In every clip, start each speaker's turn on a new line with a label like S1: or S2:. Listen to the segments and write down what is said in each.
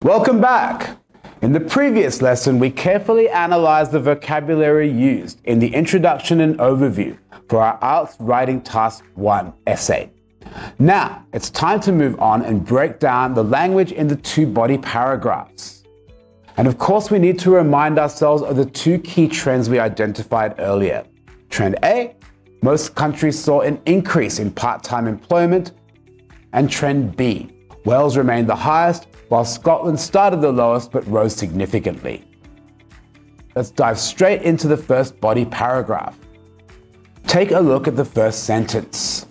S1: Welcome back! In the previous lesson, we carefully analyzed the vocabulary used in the introduction and overview for our IELTS Writing Task 1 essay. Now, it's time to move on and break down the language in the two body paragraphs. And of course, we need to remind ourselves of the two key trends we identified earlier. Trend A, most countries saw an increase in part-time employment. And trend B, Wales remained the highest, while Scotland started the lowest but rose significantly. Let's dive straight into the first body paragraph. Take a look at the first sentence.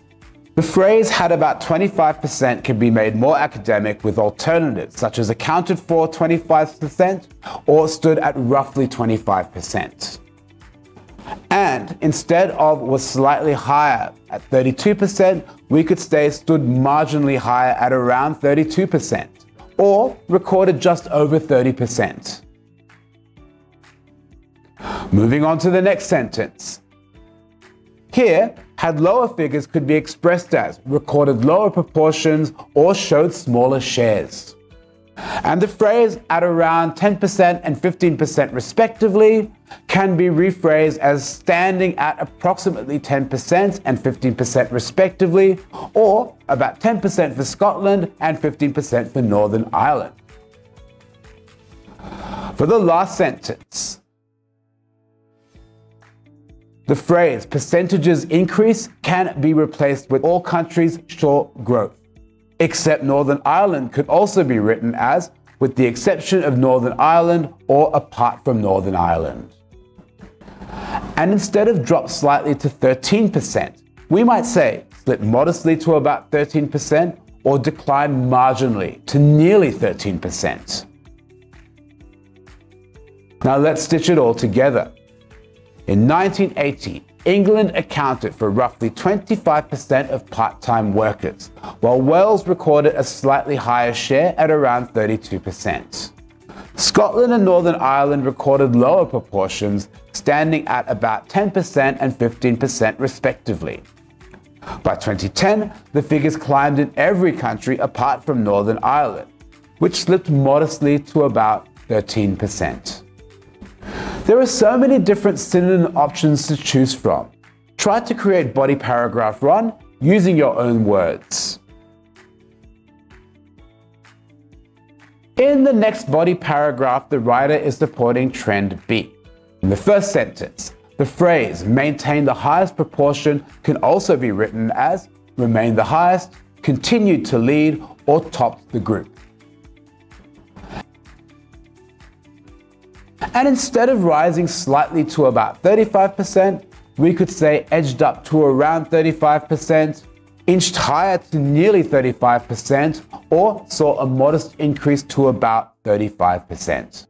S1: The phrase "had about 25% can be made more academic with alternatives such as accounted for 25% or stood at roughly 25%. And instead of was slightly higher at 32%, we could say stood marginally higher at around 32%, or recorded just over 30%. Moving on to the next sentence. Here, had lower figures could be expressed as recorded lower proportions or showed smaller shares. And the phrase at around 10% and 15% respectively can be rephrased as standing at approximately 10% and 15% respectively, or about 10% for Scotland and 15% for Northern Ireland. For the last sentence, the phrase percentages increase can be replaced with all countries show growth, except Northern Ireland could also be written as with the exception of Northern Ireland or apart from Northern Ireland. And instead of drop slightly to 13%, we might say slip modestly to about 13% or decline marginally to nearly 13%. Now let's stitch it all together. In 1980, England accounted for roughly 25% of part-time workers, while Wales recorded a slightly higher share at around 32%. Scotland and Northern Ireland recorded lower proportions, standing at about 10% and 15% respectively. By 2010, the figures climbed in every country apart from Northern Ireland, which slipped modestly to about 13%. There are so many different synonym options to choose from. Try to create body paragraph 1 using your own words. In the next body paragraph, the writer is supporting trend B. In the first sentence, the phrase maintain the highest proportion can also be written as remain the highest, continued to lead, or topped the group. And instead of rising slightly to about 35%, we could say edged up to around 35%, inched higher to nearly 35%, or saw a modest increase to about 35%.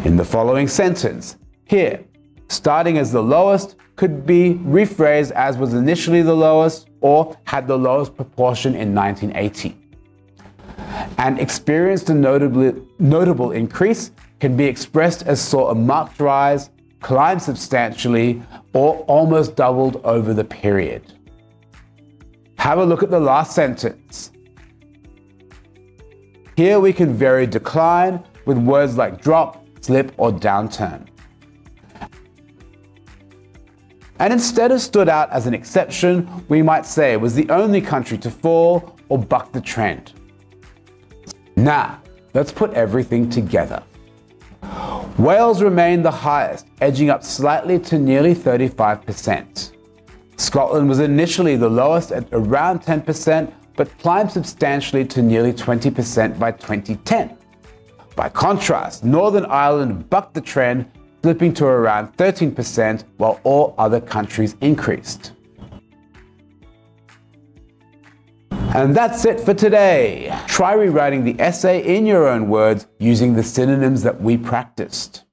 S1: In the following sentence, here, starting as the lowest could be rephrased as was initially the lowest or had the lowest proportion in 1980. And experienced a notable increase can be expressed as saw a marked rise, climbed substantially, or almost doubled over the period. Have a look at the last sentence. Here we can vary decline with words like drop, slip, or downturn. And instead of stood out as an exception, we might say was the only country to fall or buck the trend. Now, let's put everything together. Wales remained the highest, edging up slightly to nearly 35%. Scotland was initially the lowest at around 10%, but climbed substantially to nearly 20% by 2010. By contrast, Northern Ireland bucked the trend, slipping to around 13%, while all other countries increased. And that's it for today. Try rewriting the essay in your own words using the synonyms that we practiced.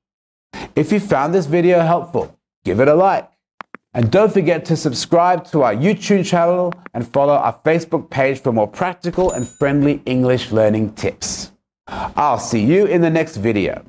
S1: If you found this video helpful, give it a like. And don't forget to subscribe to our YouTube channel and follow our Facebook page for more practical and friendly English learning tips. I'll see you in the next video.